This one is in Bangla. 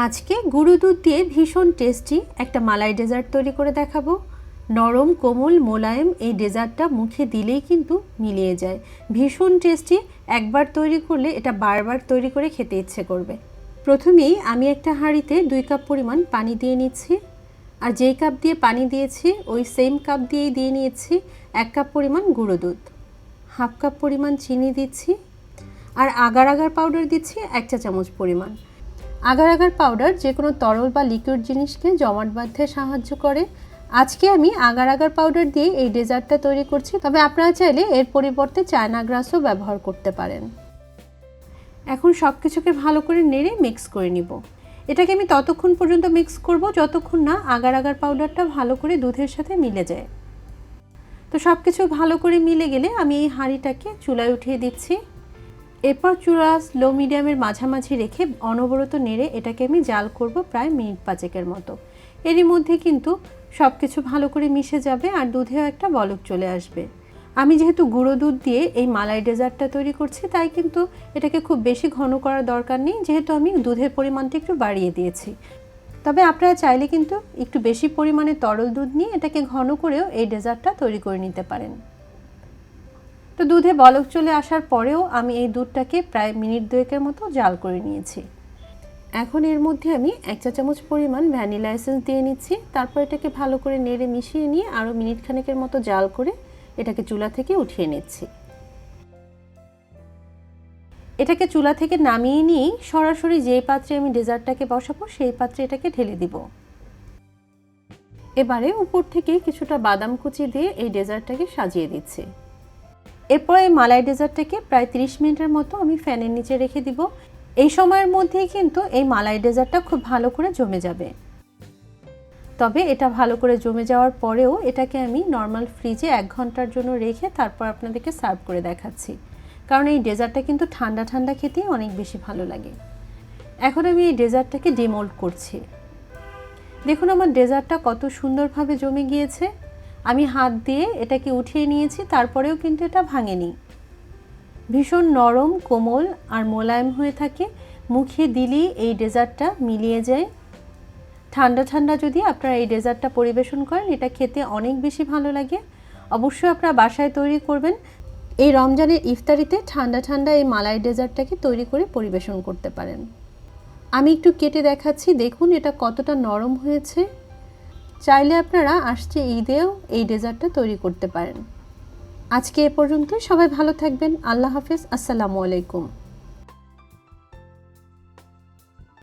আজকে গুঁড়ো দুধ দিয়ে ভীষণ টেস্টি একটা মালাই ডেজার্ট তৈরি করে দেখাবো। নরম কোমল মোলায়েম এই ডেজার্টটা মুখে দিলেই কিন্তু মিলিয়ে যায়। ভীষণ টেস্টি, একবার তৈরি করলে এটা বারবার তৈরি করে খেতে ইচ্ছে করবে। প্রথমেই আমি একটা হাঁড়িতে 2 কাপ পরিমাণ পানি দিয়ে নিচ্ছি, আর যেই কাপ দিয়ে পানি দিয়েছি ওই সেম কাপ দিয়েই দিয়ে নিয়েছি 1 কাপ পরিমাণ গুঁড়ো দুধ, 1/2 কাপ পরিমাণ চিনি দিচ্ছি, আর আগার আগার পাউডার দিচ্ছি 1 চা চামচ পরিমাণ। আগার আগার পাউডার যে কোনো তরল বা লিকুইড জিনিসকে জমাট বাঁধতে সাহায্য করে। আজকে আমি আগার আগার পাউডার দিয়ে এই ডেজার্টটা তৈরি করছি, তবে আপনারা চাইলে এর পরিবর্তে চায়না গ্রাসও ব্যবহার করতে পারেন। এখন সব কিছুকে ভালো করে নেড়ে মিক্স করে নিব। এটাকে আমি ততক্ষণ পর্যন্ত মিক্স করব যতক্ষণ না আগার আগার পাউডারটা ভালো করে দুধের সাথে মিলে যায়। তো সব কিছু ভালো করে মিলে গেলে আমি এই হাঁড়িটাকে চুলায় উঠিয়ে দিচ্ছি। এরপর চুলা লো মিডিয়ামের মাঝামাঝি রেখে অনবরত নেড়ে এটাকে আমি জাল করব প্রায় মিনিট 5 মতো। এরই মধ্যে কিন্তু সব কিছু ভালো করে মিশে যাবে আর দুধেও একটা বলক চলে আসবে। আমি যেহেতু গুঁড়ো দুধ দিয়ে এই মালাই ডেজার্টটা তৈরি করছি, তাই কিন্তু এটাকে খুব বেশি ঘন করার দরকার নেই, যেহেতু আমি দুধের পরিমাণটা একটু বাড়িয়ে দিয়েছি। তবে আপনারা চাইলে কিন্তু একটু বেশি পরিমাণে তরল দুধ নিয়ে এটাকে ঘন করেও এই ডেজার্টটা তৈরি করে নিতে পারেন। তো দুধে বলক চলে আসার পরেও আমি এই দুধটাকে প্রায় মিনিট 2 মতো জাল করে নিয়েছি। এখন এর মধ্যে আমি 1 চা চামচ পরিমাণ ভ্যানিলা এসেন্স দিয়ে নিচ্ছি। তারপর এটাকে ভালো করে নেড়ে মিশিয়ে নিয়ে আরও মিনিট খানেকের মতো জাল করে এটাকে চুলা থেকে উঠিয়ে নিচ্ছি। এটাকে চুলা থেকে নামিয়ে নিয়েই সরাসরি যেই পাত্রে আমি ডেজার্টটাকে বসাবো সেই পাত্রে এটাকে ঢেলে দিব। এবারে উপর থেকে কিছুটা বাদাম কুচি দিয়ে এই ডেজার্টটাকে সাজিয়ে দিচ্ছি। এরপর এই মালাই ডেজার্টটাকে প্রায় 30 মিনিটের মতো আমি ফ্যানের নিচে রেখে দিব। এই সময়ের মধ্যেই কিন্তু এই মালাই ডেজার্টটা খুব ভালো করে জমে যাবে। তবে এটা ভালো করে জমে যাওয়ার পরেও এটাকে আমি নর্মাল ফ্রিজে 1 ঘন্টার জন্য রেখে তারপর আপনাদেরকে সার্ভ করে দেখাচ্ছি, কারণ এই ডেজার্টটা কিন্তু ঠান্ডা ঠান্ডা খেতেই অনেক বেশি ভালো লাগে। এখন আমি এই ডেজার্টটাকে ডিমোল্ড করছি। দেখুন আমার ডেজার্টটা কত সুন্দরভাবে জমে গিয়েছে। আমি হাত দিয়ে এটাকে উঠিয়ে নিয়েছি, তারপরেও কিন্তু এটা ভাঙেনি। ভীষণ নরম কোমল আর মোলায়েম হয়ে থাকে, মুখে দিলেই এই ডেজার্টটা মিলিয়ে যায়। ঠান্ডা ঠান্ডা যদি আপনারা এই ডেজার্টটা পরিবেশন করেন, এটা খেতে অনেক বেশি ভালো লাগে। অবশ্যই আপনারা বাসায় তৈরি করবেন। এই রমজানের ইফতারিতে ঠান্ডা ঠান্ডা এই মালাই ডেজার্টটাকে তৈরি করে পরিবেশন করতে পারেন। আমি একটু কেটে দেখাচ্ছি, দেখুন এটা কতটা নরম হয়েছে। চাইলে আপনারা আসছে ঈদেও এই ডেজার্টটা তৈরি করতে পারেন। আজকে এ পর্যন্তই। সবাই ভালো থাকবেন। আল্লাহ হাফেজ। আসসালামু আলাইকুম।